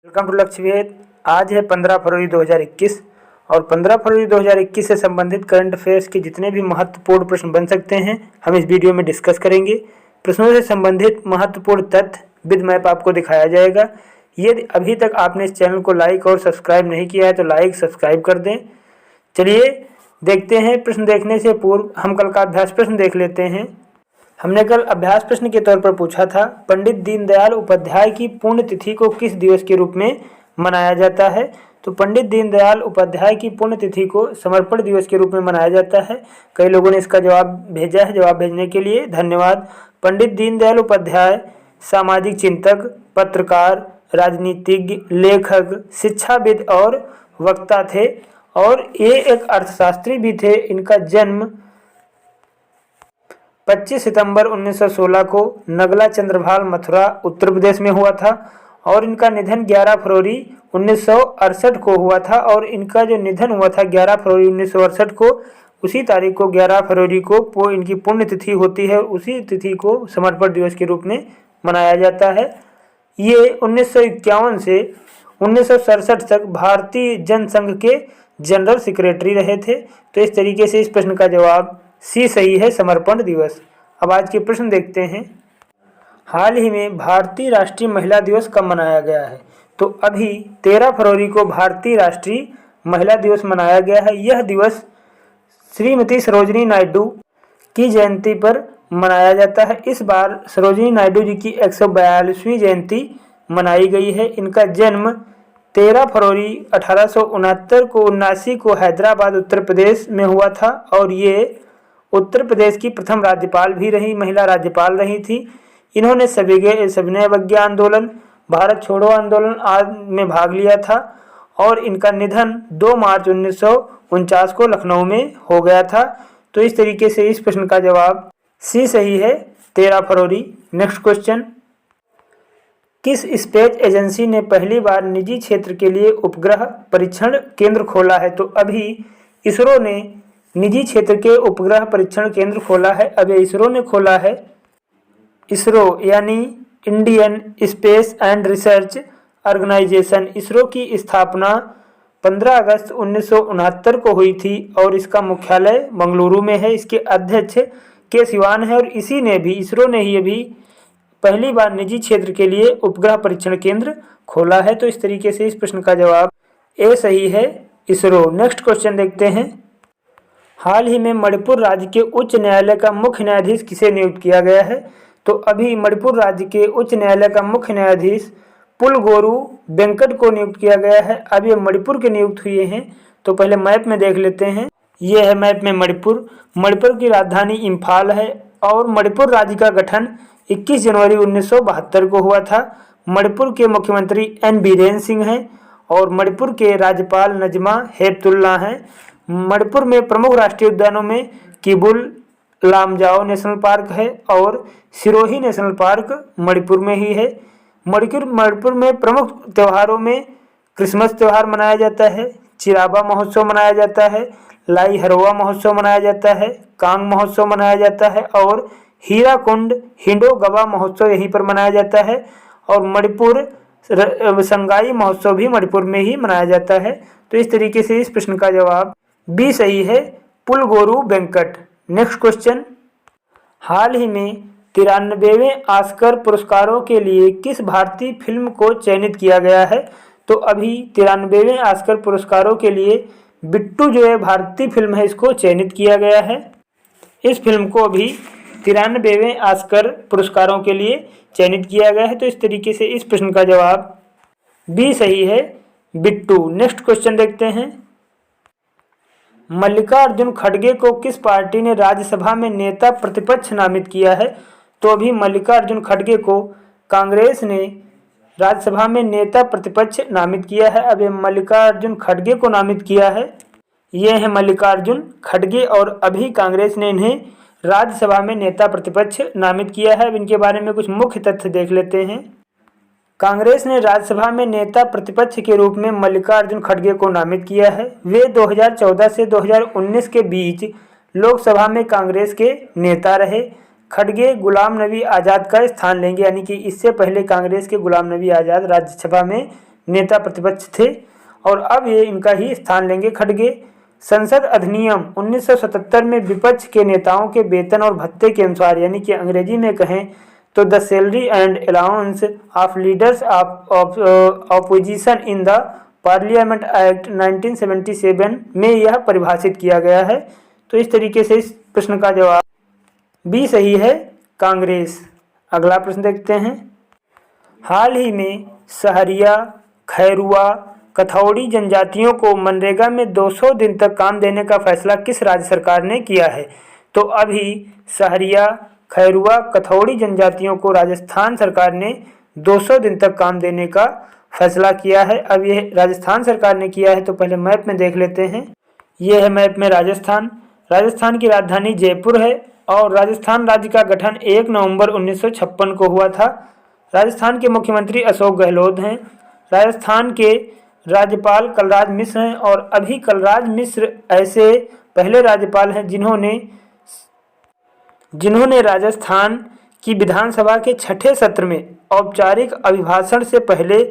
Welcome to लक्ष्य वेद। आज है 15 फरवरी 2021 और 15 फरवरी 2021 से संबंधित करंट अफेयर्स के जितने भी महत्वपूर्ण प्रश्न बन सकते हैं हम इस वीडियो में डिस्कस करेंगे। प्रश्नों से संबंधित महत्वपूर्ण तथ्य विद मैप आपको दिखाया जाएगा। यदि अभी तक आपने इस चैनल को लाइक और सब्सक्राइब नहीं किया है तो लाइक सब्सक्राइब कर दें। चलिए देखते हैं। प्रश्न देखने से पूर्व हम कल का अभ्यास प्रश्न देख लेते हैं। हमने कल अभ्यास प्रश्न के तौर पर पूछा था, पंडित दीनदयाल उपाध्याय की पुण्यतिथि को किस दिवस के रूप में मनाया जाता है। तो पंडित दीनदयाल उपाध्याय की पुण्यतिथि को समर्पण दिवस के रूप में मनाया जाता है। कई लोगों ने इसका जवाब भेजा है। जवाब भेजने के लिए धन्यवाद। पंडित दीनदयाल उपाध्याय सामाजिक चिंतक, पत्रकार, राजनीतिज्ञ, लेखक, शिक्षाविद और वक्ता थे और ये एक अर्थशास्त्री भी थे। इनका जन्म 25 सितंबर 1916 को नगला चंद्रभाल, मथुरा, उत्तर प्रदेश में हुआ था और इनका निधन 11 फरवरी 1968 को हुआ था। और इनका जो निधन हुआ था 11 फरवरी 1968 को, उसी तारीख को 11 फरवरी को इनकी पुण्यतिथि होती है। उसी तिथि को समर्पण दिवस के रूप में मनाया जाता है। ये 1951 से 1967 तक भारतीय जनसंघ के जनरल सेक्रेटरी रहे थे। तो इस तरीके से इस प्रश्न का जवाब सी सही है, समर्पण दिवस। अब आज के प्रश्न देखते हैं। हाल ही में भारतीय राष्ट्रीय महिला दिवस कब मनाया गया है। तो अभी 13 फरवरी को भारतीय राष्ट्रीय महिला दिवस मनाया गया है। यह दिवस श्रीमती सरोजिनी नायडू की जयंती पर मनाया जाता है। इस बार सरोजिनी नायडू जी की 142वीं जयंती मनाई गई है। इनका जन्म 13 फरवरी 1869 को हैदराबाद उत्तर प्रदेश में हुआ था और ये उत्तर प्रदेश की प्रथम राज्यपाल भी रही, महिला राज्यपाल रही थी। इन्होंने सविनय अवज्ञा आंदोलन, भारत छोड़ो आंदोलन आदि में भाग लिया था और इनका निधन 2 मार्च 1949 को लखनऊ में हो गया था। तो इस तरीके से इस प्रश्न का जवाब सी सही है, 13 फरवरी। नेक्स्ट क्वेश्चन, किस स्पेस एजेंसी ने पहली बार निजी क्षेत्र के लिए उपग्रह परीक्षण केंद्र खोला है। तो अभी इसरो ने निजी क्षेत्र के उपग्रह परीक्षण केंद्र खोला है। अब इसरो ने खोला है। इसरो यानी Indian space and research organisation. ISRO की स्थापना 15 अगस्त 1969 को हुई थी और इसका मुख्यालय बेंगलुरु में है। इसके अध्यक्ष के सिवान है और इसी ने भी, इसरो ने ही अभी पहली बार निजी क्षेत्र के लिए उपग्रह परीक्षण केंद्र खोला है। तो इस तरीके से इस प्रश्न का जवाब ए सही है, इसरो। नेक्स्ट क्वेश्चन देखते हैं। हाल ही में मणिपुर राज्य के उच्च न्यायालय का मुख्य न्यायाधीश किसे नियुक्त किया गया है। तो अभी मणिपुर राज्य के उच्च न्यायालय का मुख्य न्यायाधीश पुलगोरू वेंकट को नियुक्त किया गया है। अब ये मणिपुर के नियुक्त हुए हैं। तो पहले मैप में देख लेते हैं। ये है मैप में मणिपुर। मणिपुर की राजधानी इम्फाल है और मणिपुर राज्य का गठन 21 जनवरी 1972 को हुआ था। मणिपुर के मुख्यमंत्री एन बीरेन सिंह हैं और मणिपुर के राज्यपाल नजमा हेपतुल्ला हैं। मणिपुर में प्रमुख राष्ट्रीय उद्यानों में किबुल लामजाओ नेशनल पार्क है और सिरोही नेशनल पार्क मणिपुर में ही है। मणिपुर में प्रमुख त्योहारों में क्रिसमस त्यौहार मनाया जाता है, चिराबा महोत्सव मनाया जाता है, लाई हरोवा महोत्सव मनाया जाता है, कांग महोत्सव मनाया जाता है और हीराकुंड हिंडो गवा महोत्सव यहीं पर मनाया जाता है। और मणिपुर संगाई महोत्सव भी मणिपुर में ही मनाया जाता है। तो इस तरीके से इस प्रश्न का जवाब बी सही है, पुलगोरू वेंकट। नेक्स्ट क्वेश्चन, हाल ही में 93वें ऑस्कर पुरस्कारों के लिए किस भारतीय फिल्म को चयनित किया गया है। तो अभी 93वें ऑस्कर पुरस्कारों के लिए बिट्टू जो है भारतीय फिल्म है, इसको चयनित किया गया है। इस फिल्म को अभी 93वें ऑस्कर पुरस्कारों के लिए चयनित किया गया है। तो इस तरीके से इस प्रश्न का जवाब बी सही है, बिट्टू। नेक्स्ट क्वेश्चन देखते हैं। मल्लिकार्जुन खड़गे को किस पार्टी ने राज्यसभा में नेता प्रतिपक्ष नामित किया है। तो अभी मल्लिकार्जुन खड़गे को कांग्रेस ने राज्यसभा में नेता प्रतिपक्ष नामित किया है। अब ये मल्लिकार्जुन खड़गे को नामित किया है। ये है मल्लिकार्जुन खड़गे और अभी कांग्रेस ने इन्हें राज्यसभा में नेता प्रतिपक्ष नामित किया है। अब इनके बारे में कुछ मुख्य तथ्य देख लेते हैं। कांग्रेस ने राज्यसभा में नेता प्रतिपक्ष के रूप में मल्लिकार्जुन खड़गे को नामित किया है। वे 2014 से 2019 के बीच लोकसभा में कांग्रेस के नेता रहे। खड़गे गुलाम नबी आज़ाद का स्थान लेंगे, यानी कि इससे पहले कांग्रेस के गुलाम नबी आज़ाद राज्यसभा में नेता प्रतिपक्ष थे और अब ये इनका ही स्थान लेंगे। खड़गे, संसद अधिनियम 1977 में विपक्ष के नेताओं के वेतन और भत्ते के अनुसार, यानी कि अंग्रेजी में कहें तो the salary and allowance of leaders of opposition in the parliament act 1977 में यह परिभाषित किया गया है। तो इस तरीके से इस प्रश्न का जवाब बी सही है, कांग्रेस। अगला प्रश्न देखते हैं। हाल ही में सहरिया, खैरुआ, कथौड़ी जनजातियों को मनरेगा में 200 दिन तक काम देने का फैसला किस राज्य सरकार ने किया है? तो अभी सहरिया, खैरुआ, कथौड़ी जनजातियों को राजस्थान सरकार ने 200 दिन तक काम देने का फैसला किया है। अब ये राजस्थान सरकार ने किया है, तो पहले मैप में देख लेते हैं। ये है मैप में राजस्थान। राजस्थान की राजधानी जयपुर है और राजस्थान राज्य का गठन 1 नवंबर 1956 को हुआ था। राजस्थान के मुख्यमंत्री अशोक गहलोत हैं। राजस्थान के राज्यपाल कलराज मिश्र हैं और अभी कलराज मिश्र ऐसे पहले राज्यपाल हैं जिन्होंने राजस्थान की विधानसभा के 6ठे सत्र में औपचारिक अभिभाषण से पहले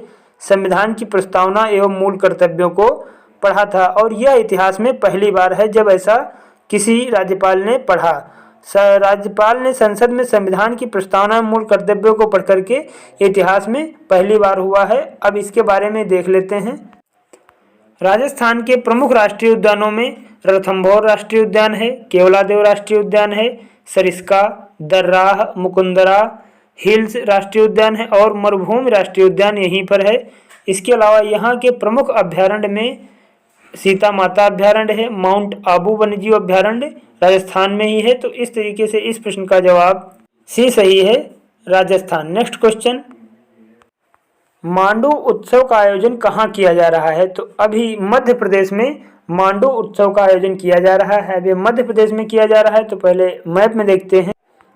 संविधान की प्रस्तावना एवं मूल कर्तव्यों को पढ़ा था और यह इतिहास में पहली बार है जब ऐसा किसी राज्यपाल ने पढ़ा। राज्यपाल ने संसद में संविधान की प्रस्तावना मूल कर्तव्यों को पढ़ करके इतिहास में पहली बार हुआ है। अब इसके बारे में देख लेते हैं। राजस्थान के प्रमुख राष्ट्रीय उद्यानों में रणथंभौर राष्ट्रीय उद्यान है, केवलादेव राष्ट्रीय उद्यान है, सरिस्का, दर्राह, मुकुंदरा हिल्स राष्ट्रीय उद्यान है और मरुभूमि राष्ट्रीय उद्यान यहीं पर है। इसके अलावा यहाँ के प्रमुख अभ्यारण्य में सीता माता अभ्यारण्य है, माउंट आबू वन्यजीव अभ्यारण्य राजस्थान में ही है। तो इस तरीके से इस प्रश्न का जवाब सी सही है, राजस्थान। नेक्स्ट क्वेश्चन, मांडू उत्सव का आयोजन कहाँ किया जा रहा है? तो अभी मध्य प्रदेश में मांडू उत्सव का आयोजन किया जा रहा है। अभी मध्य प्रदेश में किया जा रहा है, तो पहले मैप में देखते हैं।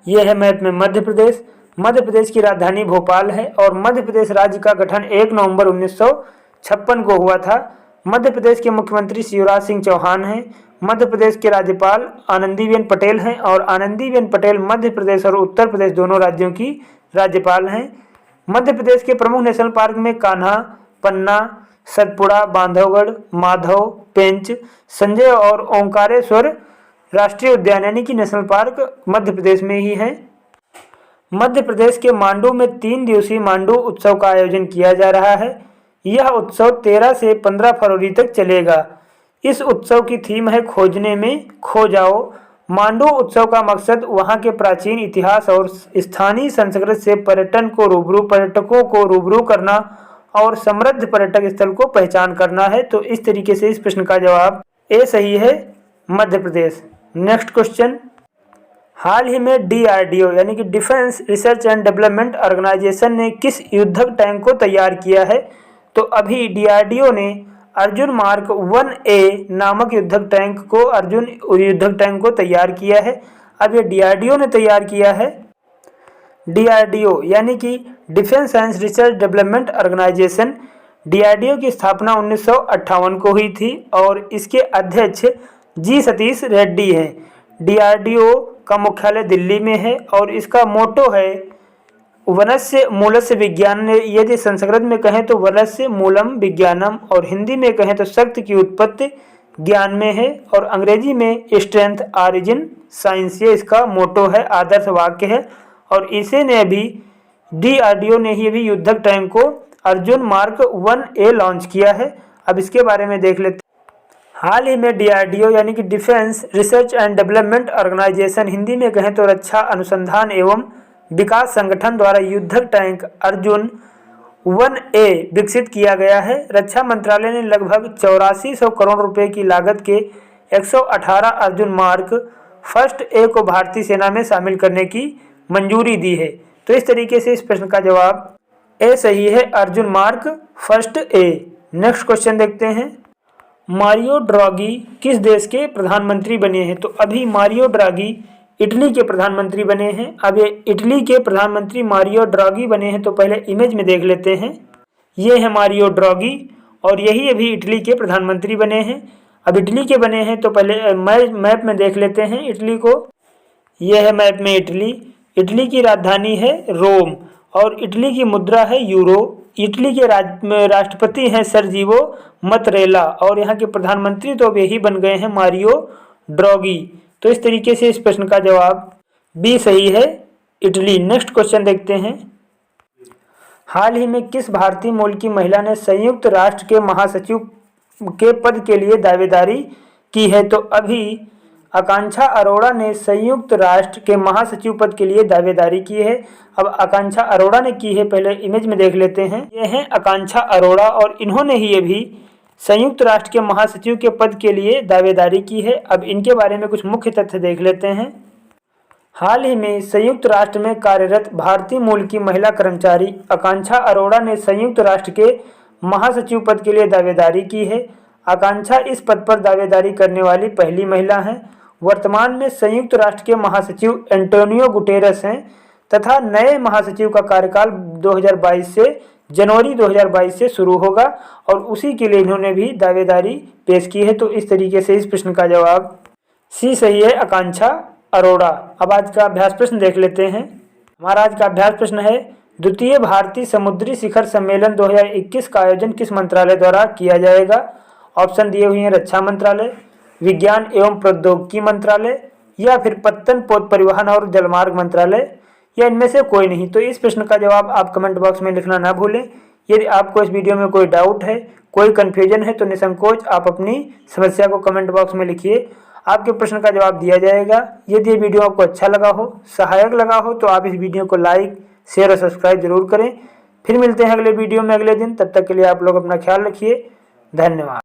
यह है मैप में मध्य प्रदेश। मध्य प्रदेश की राजधानी भोपाल है और मध्य प्रदेश राज्य का गठन 1 नवंबर 1956 को हुआ था। मध्य प्रदेश के मुख्यमंत्री शिवराज सिंह चौहान हैं। मध्य प्रदेश के राज्यपाल आनंदीबेन पटेल हैं और आनंदीबेन पटेल मध्य प्रदेश और उत्तर प्रदेश दोनों राज्यों की राज्यपाल हैं। मध्य प्रदेश के प्रमुख नेशनल पार्क में कान्हा, पन्ना, सतपुड़ा, बांधवगढ़, माधव, पेंच, संजय और ओंकारेश्वर राष्ट्रीय उद्यान यानी कि नेशनल पार्क मध्य प्रदेश में ही है। मध्य प्रदेश के मांडू में 3 दिवसीय मांडू उत्सव का आयोजन किया जा रहा है। यह उत्सव 13 से 15 फरवरी तक चलेगा। इस उत्सव की थीम है खोजने में खो जाओ। मांडू उत्सव का मकसद वहां के प्राचीन इतिहास और स्थानीय संस्कृति से पर्यटकों को रूबरू करना और समृद्ध पर्यटक स्थल को पहचान करना है। तो इस तरीके से इस प्रश्न का जवाब ए सही है, मध्य प्रदेश। नेक्स्ट क्वेश्चन, हाल ही में DRDO यानी कि defence research and development organisation ने किस युद्धक टैंक को तैयार किया है? तो अभी DRDO ने अर्जुन मार्क 1A नामक युद्धक टैंक को तैयार किया है। अब ये DRDO ने तैयार किया है। DRDO यानी कि defence science research development organisation. DRDO की स्थापना 1958 को हुई थी और इसके अध्यक्ष जी सतीश रेड्डी हैं। DRDO का मुख्यालय दिल्ली में है और इसका मोटो है वनस्य मूलस्य विज्ञान। यदि संस्कृत में कहें तो वनस्य मूलम विज्ञानम और हिंदी में कहें तो शक्ति की उत्पत्ति ज्ञान में है और अंग्रेजी में स्ट्रेंथ ऑरिजिन साइंस, ये इसका मोटो है, आदर्श वाक्य है। और इसे ने अभी DRDO ने ही अभी युद्धक टैंक को अर्जुन मार्क 1A लॉन्च किया है। अब इसके बारे में देख लेते हैं। हाल ही में DRDO यानी कि defence research and development organisation, Hindi में कहें तो रक्षा अनुसंधान एवं विकास संगठन द्वारा युद्धक टैंक अर्जुन 1A विकसित किया गया है। रक्षा मंत्रालय ने लगभग 8400 करोड़ रुपए की लागत के 118 अर्जुन मार्क फर्स्ट ए को भारतीय सेना में शामिल करने की मंजूरी दी है। तो इस तरीके से इस प्रश्न का जवाब ए सही है, Arjun mark first A. Next question देखते हैं, मारियो ड्रागी किस देश के प्रधानमंत्री बने हैं? तो अभी मारियो ड्रागी इटली के प्रधानमंत्री बने हैं। अब ये इटली के प्रधानमंत्री मारियो ड्रागी बने हैं, तो पहले इमेज में देख लेते हैं। ये है मारियो ड्रागी और यही अभी इटली के प्रधानमंत्री बने हैं। अब इटली के बने हैं तो पहले मैप में देख लेते हैं इटली को। यह है मैप में इटली। इटली की राजधानी है रोम और इटली की मुद्रा है यूरो। इटली के राष्ट्रपति हैं सर्जियो मतरेला और यहाँ के प्रधानमंत्री तो अब यही बन गए हैं मारियो ड्रॉगी। तो इस तरीके से इस प्रश्न का जवाब बी सही है, इटली। नेक्स्ट क्वेश्चन देखते हैं। हाल ही में किस भारतीय मूल की महिला ने संयुक्त राष्ट्र के महासचिव के पद के लिए दावेदारी की है? तो अभी आकांक्षा अरोड़ा ने संयुक्त राष्ट्र के महासचिव पद के लिए दावेदारी की है। अब आकांक्षा अरोड़ा ने की है, पहले इमेज में देख लेते हैं। ये हैं आकांक्षा अरोड़ा और इन्होंने ही अभी संयुक्त राष्ट्र के महासचिव के पद के लिए दावेदारी की है। अब इनके बारे में कुछ मुख्य तथ्य देख लेते हैं। हाल ही में संयुक्त राष्ट्र में कार्यरत भारतीय मूल की महिला कर्मचारी आकांक्षा अरोड़ा ने संयुक्त राष्ट्र के महासचिव पद के लिए दावेदारी की है। आकांक्षा इस पद पर दावेदारी करने वाली पहली महिला हैं। वर्तमान में संयुक्त राष्ट्र के महासचिव एंटोनियो गुटेरस हैं तथा नए महासचिव का कार्यकाल 2022 से जनवरी 2022 से शुरू होगा और उसी के लिए इन्होंने भी दावेदारी पेश की है। तो इस तरीके से इस प्रश्न का जवाब सी सही है, आकांक्षा अरोड़ा। अब आज का अभ्यास प्रश्न देख लेते हैं। हमारा आज का अभ्यास प्रश्न है, द्वितीय भारतीय समुद्री शिखर सम्मेलन 2021 का आयोजन किस मंत्रालय द्वारा किया जाएगा? ऑप्शन दिए हुए हैं, रक्षा मंत्रालय, विज्ञान एवं प्रौद्योगिकी मंत्रालय या फिर पत्तन पोत परिवहन और जलमार्ग मंत्रालय या इनमें से कोई नहीं। तो इस प्रश्न का जवाब आप कमेंट बॉक्स में लिखना ना भूलें। यदि आपको इस वीडियो में कोई डाउट है, कोई कन्फ्यूजन है तो निसंकोच आप अपनी समस्या को कमेंट बॉक्स में लिखिए, आपके प्रश्न का जवाब दिया जाएगा। यदि ये वीडियो आपको अच्छा लगा हो, सहायक लगा हो तो आप इस वीडियो को लाइक, शेयर और सब्सक्राइब जरूर करें। फिर मिलते हैं अगले वीडियो में अगले दिन। तब तक के लिए आप लोग अपना ख्याल रखिए। धन्यवाद।